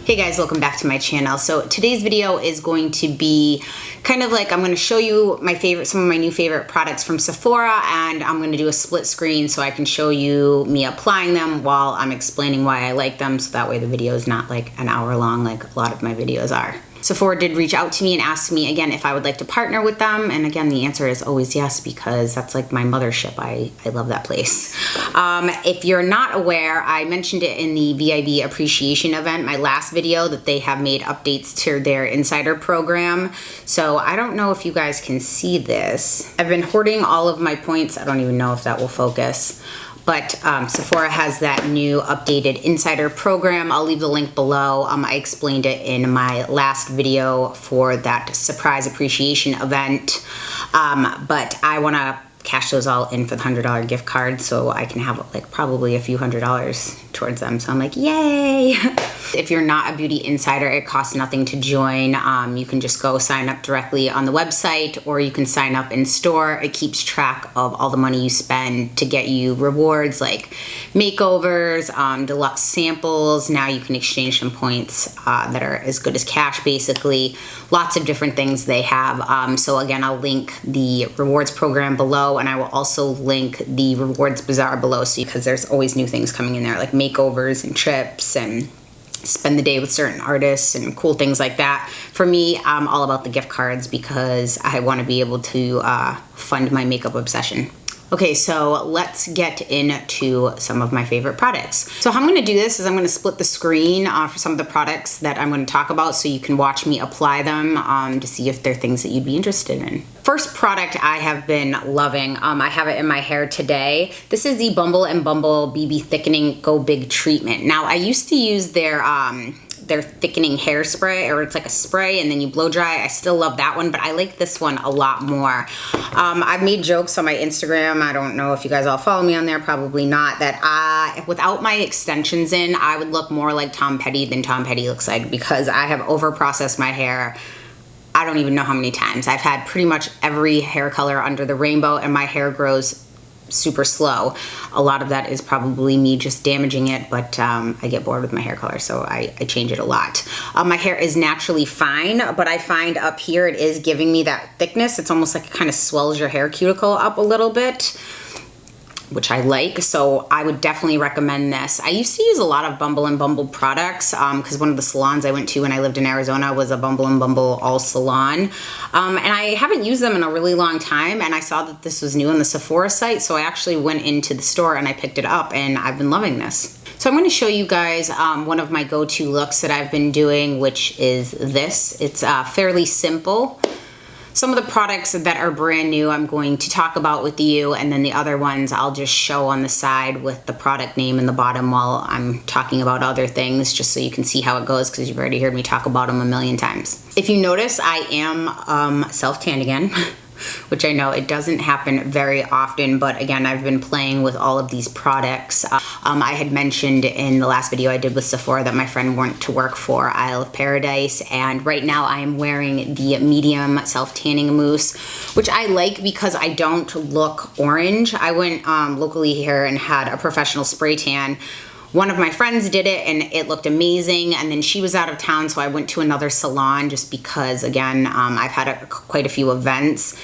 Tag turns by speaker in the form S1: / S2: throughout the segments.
S1: Hey guys, welcome back to my channel. So today's video is going to be kind of like I'm going to show you some of my new favorite products from Sephora, and I'm going to do a split screen so I can show you me applying them while I'm explaining why I like them, so that way the video is not like an hour long like a lot of my videos are. Sephora did reach out to me and ask me again if I would like to partner with them, and again the answer is always yes, because that's like my mothership. I love that place. If you're not aware, I mentioned it in the VIB appreciation event, my last video, that they have made updates to their insider program. So I don't know if you guys can see this. I've been hoarding all of my points. I don't even know if that will focus. But Sephora has that new updated insider program. I'll leave the link below. I explained it in my last video for that surprise appreciation event. But I want to cash those all in for the $100 gift card so I can have like probably a few $100s towards them. So I'm like, yay! If you're not a beauty insider, it costs nothing to join. You can just go sign up directly on the website, or you can sign up in store. It keeps track of all the money you spend to get you rewards like makeovers, deluxe samples. Now you can exchange some points that are as good as cash, basically. Lots of different things they have. So again, I'll link the rewards program below, and I will also link the rewards bazaar below, so because there's always new things coming in there, like makeovers and trips and spend the day with certain artists and cool things like that. For me, I'm all about the gift cards because I want to be able to fund my makeup obsession. Okay, so let's get into some of my favorite products. So how I'm going to do this is I'm going to split the screen for some of the products that I'm going to talk about so you can watch me apply them to see if they're things that you'd be interested in. First product I have been loving, I have it in my hair today. This is the Bumble and Bumble BB Thickening Go Big Treatment. Now I used to use their thickening hairspray, or it's like a spray and then you blow dry. I still love that one, but I like this one a lot more. I've made jokes on my Instagram, I don't know if you guys all follow me on there, probably not, that without my extensions in, I would look more like Tom Petty than Tom Petty looks like, because I have over processed my hair. I don't even know how many times. I've had pretty much every hair color under the rainbow, and my hair grows super slow. A lot of that is probably me just damaging it, but I get bored with my hair color, so I change it a lot. My hair is naturally fine, but I find up here it is giving me that thickness. It's almost like it kind of swells your hair cuticle up a little bit, which I like, so I would definitely recommend this. I used to use a lot of Bumble and Bumble products because one of the salons I went to when I lived in Arizona was a Bumble and Bumble all salon, and I haven't used them in a really long time, and I saw that this was new on the Sephora site, so I actually went into the store and I picked it up, and I've been loving this. So I'm going to show you guys one of my go-to looks that I've been doing, which is this. It's fairly simple. Some of the products that are brand new I'm going to talk about with you, and then the other ones I'll just show on the side with the product name in the bottom while I'm talking about other things, just so you can see how it goes, because you've already heard me talk about them a million times. If you notice, I am self-tanned again. Which I know it doesn't happen very often, but again, I've been playing with all of these products. I had mentioned in the last video I did with Sephora that my friend went to work for Isle of Paradise, and right now I am wearing the medium self-tanning mousse, which I like because I don't look orange. I went locally here and had a professional spray tan. One of my friends did it and it looked amazing, and then she was out of town, so I went to another salon just because, again, I've had quite a few events,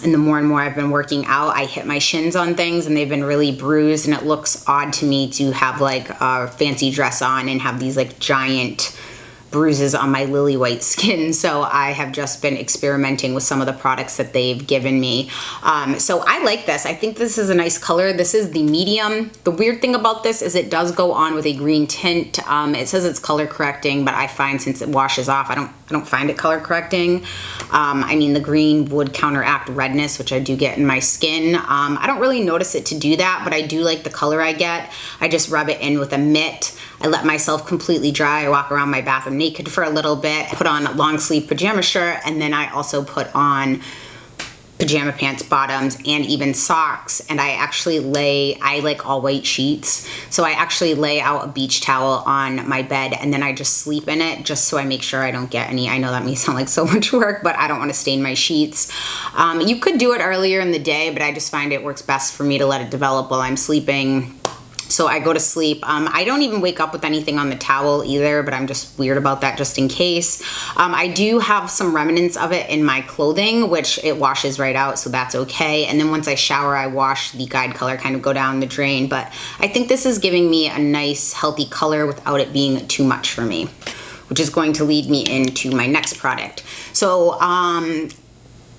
S1: and the more and more I've been working out, I hit my shins on things and they've been really bruised, and it looks odd to me to have like a fancy dress on and have these like giant bruises on my lily white skin. So I have just been experimenting with some of the products that they've given me. So I like this. I think this is a nice color. This is the medium. The weird thing about this is it does go on with a green tint. It says it's color correcting, but I find since it washes off, I don't find it color correcting. I mean, the green would counteract redness, which I do get in my skin. I don't really notice it to do that, but I do like the color I get. I just rub it in with a mitt. I let myself completely dry. I walk around my bathroom naked for a little bit, put on a long sleeve pajama shirt, and then I also put on pajama pants, bottoms, and even socks. And I like all white sheets. So I actually lay out a beach towel on my bed, and then I just sleep in it just so I make sure I don't get any. I know that may sound like so much work, but I don't want to stain my sheets. You could do it earlier in the day, but I just find it works best for me to let it develop while I'm sleeping. So I go to sleep. I don't even wake up with anything on the towel either, but I'm just weird about that just in case. I do have some remnants of it in my clothing, which it washes right out, so that's okay. And then once I shower, I wash the guide color, kind of go down the drain. But I think this is giving me a nice, healthy color without it being too much for me, which is going to lead me into my next product. So,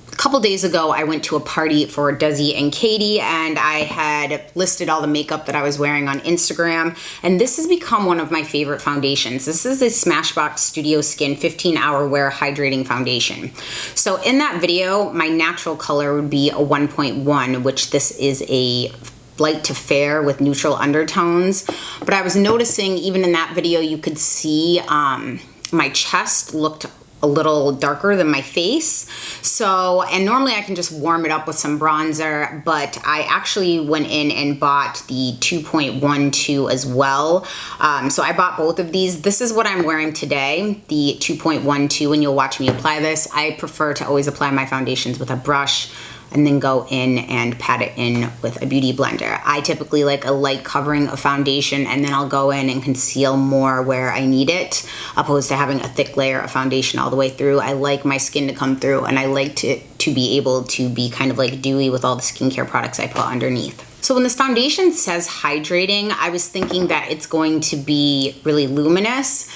S1: a couple days ago, I went to a party for Desi and Katie, and I had listed all the makeup that I was wearing on Instagram, and this has become one of my favorite foundations. This is a Smashbox Studio Skin 15-Hour Wear Hydrating Foundation. So in that video, my natural color would be a 1.1, which this is a light to fair with neutral undertones. But I was noticing even in that video, you could see my chest looked a little darker than my face. So, and normally I can just warm it up with some bronzer, but I actually went in and bought the 2.12 as well. So I bought both of these. This is what I'm wearing today, the 2.12, and you'll watch me apply this. I prefer to always apply my foundations with a brush and then go in and pat it in with a beauty blender. I typically like a light covering of foundation, and then I'll go in and conceal more where I need it, opposed to having a thick layer of foundation all the way through. I like my skin to come through, and I like to be able to be kind of like dewy with all the skincare products I put underneath. So when this foundation says hydrating, I was thinking that it's going to be really luminous.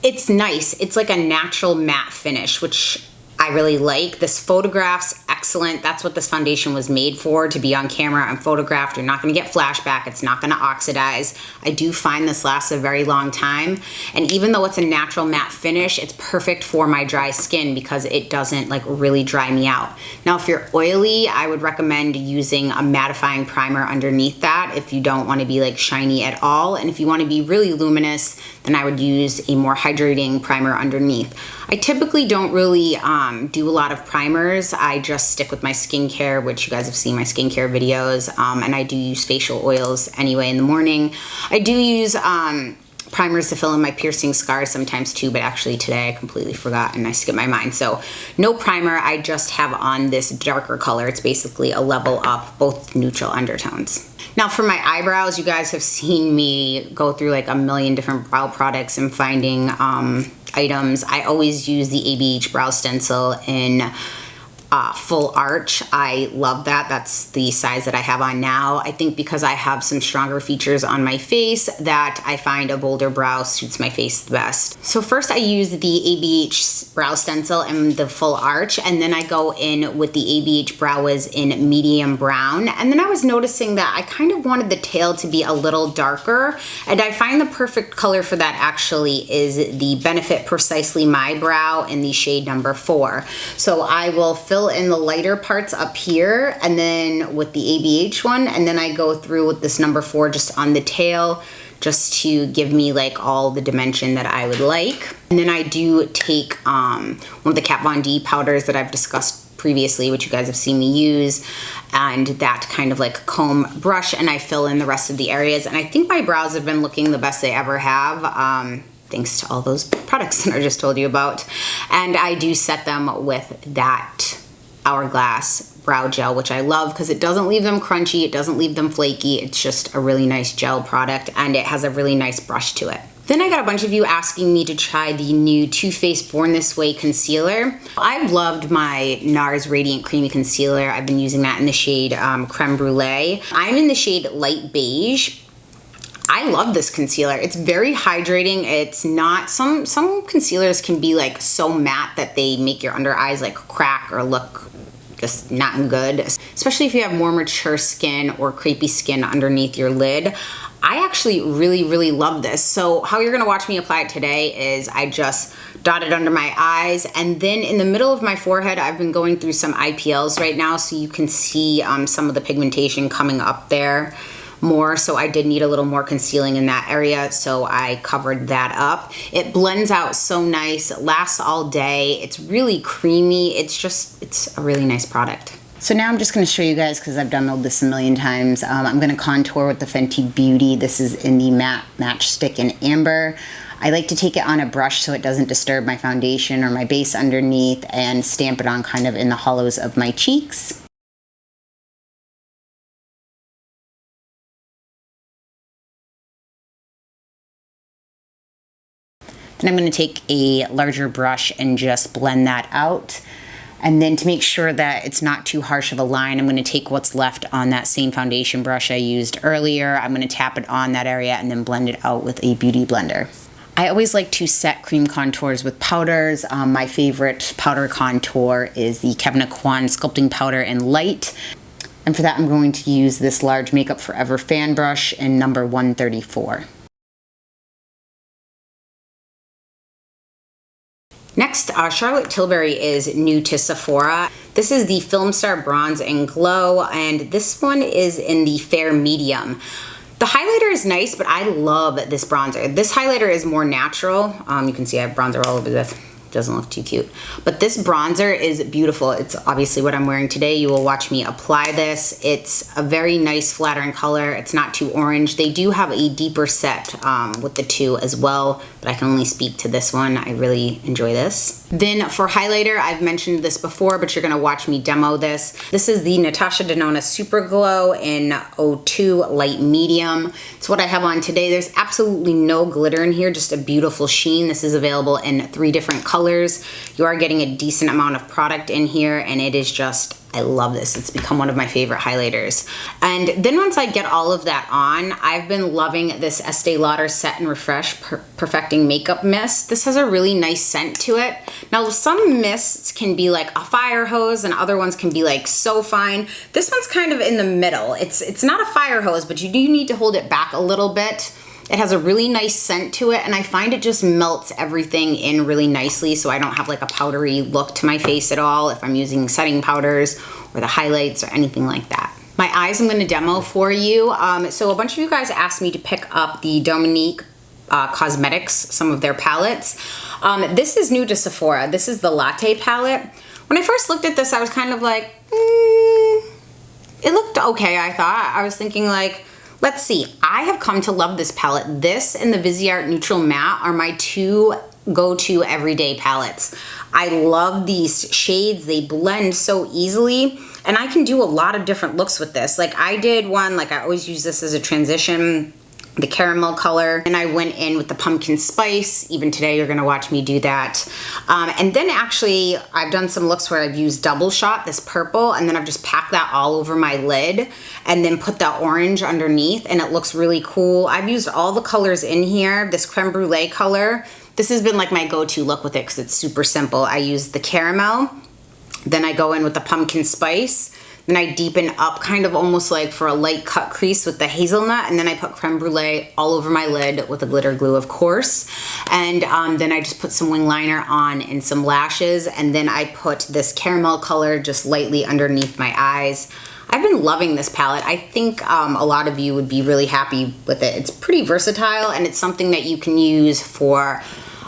S1: It's nice. It's like a natural matte finish, which I really like. This photograph's excellent. That's what this foundation was made for, to be on camera and photographed. You're not gonna get flashback. It's not gonna oxidize. I do find this lasts a very long time. And even though it's a natural matte finish, it's perfect for my dry skin because it doesn't like really dry me out. Now, if you're oily, I would recommend using a mattifying primer underneath that if you don't wanna be like shiny at all. And if you wanna be really luminous, then I would use a more hydrating primer underneath. I typically don't really do a lot of primers. I just stick with my skincare, which you guys have seen my skincare videos, and I do use facial oils anyway in the morning. I do use primers to fill in my piercing scars sometimes too, but actually today I completely forgot and I skipped my mind. So no primer, I just have on this darker color. It's basically a level up, both neutral undertones. Now for my eyebrows, you guys have seen me go through like a million different brow products and finding items. I always use the ABH brow stencil in full arch. I love that. That's the size that I have on now. I think because I have some stronger features on my face that I find a bolder brow suits my face the best. So first I use the ABH brow stencil in the full arch, and then I go in with the ABH Brow Wiz in medium brown. And then I was noticing that I kind of wanted the tail to be a little darker, and I find the perfect color for that actually is the Benefit Precisely My Brow in the shade number 4. So I will fill in the lighter parts up here and then with the ABH one, and then I go through with this number 4 just on the tail, just to give me like all the dimension that I would like. And then I do take one of the Kat Von D powders that I've discussed previously, which you guys have seen me use, and that kind of like comb brush, and I fill in the rest of the areas. And I think my brows have been looking the best they ever have, thanks to all those products that I just told you about. And I do set them with that Hourglass brow gel, which I love because it doesn't leave them crunchy, it doesn't leave them flaky. It's just a really nice gel product, and it has a really nice brush to it. Then I got a bunch of you asking me to try the new Too Faced Born This Way concealer. I've loved my NARS Radiant Creamy Concealer. I've been using that in the shade Creme Brulee. I'm in the shade Light Beige. I love this concealer. It's very hydrating. It's not, some concealers can be like so matte that they make your under eyes like crack or look just not good, especially if you have more mature skin or crepey skin underneath your lid. I actually really love this. So how you're gonna watch me apply it today is I just dot it under my eyes, and then in the middle of my forehead, I've been going through some IPLs right now, so you can see some of the pigmentation coming up there more. So I did need a little more concealing in that area, so I covered that up. It blends out so nice, it lasts all day, it's really creamy, it's a really nice product. So now I'm just going to show you guys, because I've done this a million times. I'm going to contour with the Fenty Beauty. This is in the Matte Matchstick in Amber. I like to take it on a brush so it doesn't disturb my foundation or my base underneath, and stamp it on kind of in the hollows of my cheeks. Then I'm going to take a larger brush and just blend that out. And then to make sure that it's not too harsh of a line, I'm going to take what's left on that same foundation brush I used earlier. I'm going to tap it on that area and then blend it out with a beauty blender. I always like to set cream contours with powders. My favorite powder contour is the Kevyn Aucoin Sculpting Powder in Light. And for that, I'm going to use this large Makeup Forever fan brush in number 134. Next, Charlotte Tilbury is new to Sephora. This is the Film Star Bronze and Glow, and this one is in the Fair Medium. The highlighter is nice, but I love this bronzer. This highlighter is more natural. You can see I have bronzer all over this. Doesn't look too cute. But this bronzer is beautiful. It's obviously what I'm wearing today. You will watch me apply this. It's a very nice flattering color. It's not too orange. They do have a deeper set with the two as well, but I can only speak to this one. I really enjoy this. Then for highlighter, I've mentioned this before, but you're gonna watch me demo this. This is the Natasha Denona Super Glow in 02 Light Medium. It's what I have on today. There's absolutely no glitter in here, just a beautiful sheen. This is available in 3 different colors. You are getting a decent amount of product in here, and it is just, I love this. It's become one of my favorite highlighters. And then once I get all of that on, I've been loving this Estee Lauder Set and Refresh Perfecting Makeup Mist. This has a really nice scent to it. Now, some mists can be like a fire hose and other ones can be like so fine. This one's kind of in the middle. It's not a fire hose, but you do need to hold it back a little bit. It has a really nice scent to it, and I find it just melts everything in really nicely, so I don't have like a powdery look to my face at all if I'm using setting powders or the highlights or anything like that. My eyes I'm going to demo for you. So a bunch of you guys asked me to pick up the Dominique Cosmetics, some of their palettes. This is new to Sephora. This is the Latte palette. When I first looked at this, I was kind of like, it looked okay, I thought. I was thinking like, let's see, I have come to love this palette. This and the Viseart Neutral Matte are my 2 go-to everyday palettes. I love these shades. They blend so easily, and I can do a lot of different looks with this. Like I did one, like I always use this as a transition, the caramel color, and I went in with the pumpkin spice. Even today you're gonna watch me do that. And then actually I've done some looks where I've used double shot, this purple, and then I've just packed that all over my lid and then put the orange underneath, and it looks really cool. I've used all the colors in here. This creme brulee color, this has been like my go-to look with it because it's super simple. I use the caramel, then I go in with the pumpkin spice, then I deepen up kind of almost like for a light cut crease with the hazelnut, and then I put creme brulee all over my lid with a glitter glue, of course. And then I just put some wing liner on and some lashes, and then I put this caramel color just lightly underneath my eyes. I've been loving this palette. I think a lot of you would be really happy with it. It's pretty versatile, and it's something that you can use for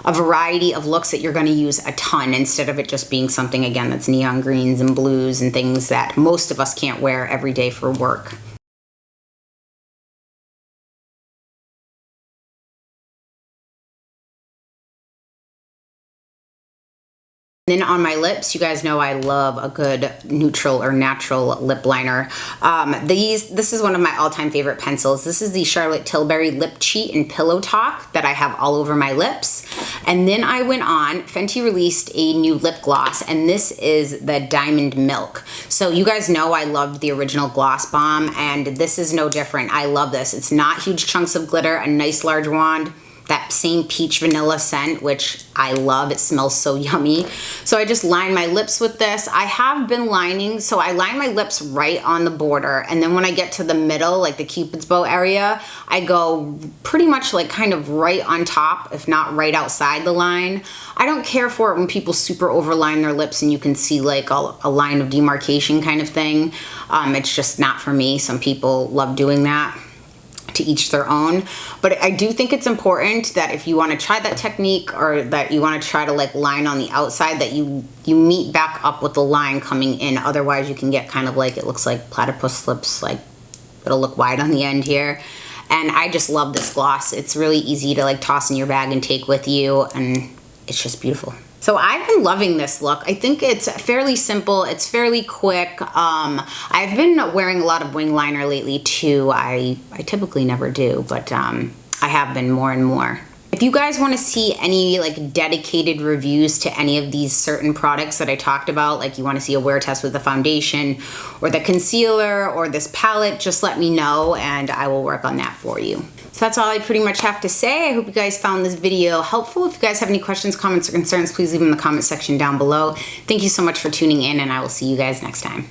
S1: a variety of looks that you're going to use a ton, instead of it just being something, again, that's neon greens and blues and things that most of us can't wear every day for work. Then on my lips, you guys know I love a good neutral or natural lip liner. This is one of my all-time favorite pencils. This is the Charlotte Tilbury Lip Cheat and Pillow Talk that I have all over my lips. And then I went on, Fenty released a new lip gloss, and this is the Diamond Milk. So you guys know I loved the original Gloss Bomb, and this is no different. I love this. It's not huge chunks of glitter, a nice large wand, that same peach vanilla scent, which I love. It smells so yummy. So I just line my lips with this. I have been lining, so I line my lips right on the border, and then when I get to the middle, like the Cupid's bow area, I go pretty much like kind of right on top, if not right outside the line. I don't care for it when people super overline their lips and you can see like a line of demarcation kind of thing. It's just not for me. Some people love doing that. To each their own, but I do think it's important that if you want to try that technique, or that you want to try to like line on the outside, that you meet back up with the line coming in. Otherwise you can get kind of like, it looks like platypus lips, like it'll look wide on the end here. And I just love this gloss. It's really easy to like toss in your bag and take with you, and it's just beautiful. So I've been loving this look. I think it's fairly simple. It's fairly quick. I've been wearing a lot of wing liner lately too. I typically never do, but I have been more and more. I If you guys want to see any like dedicated reviews to any of these certain products that I talked about, like you want to see a wear test with the foundation or the concealer or this palette, just let me know and I will work on that for you. So that's all I pretty much have to say. I hope you guys found this video helpful. If you guys have any questions, comments, or concerns, please leave them in the comment section down below. Thank you so much for tuning in, and I will see you guys next time.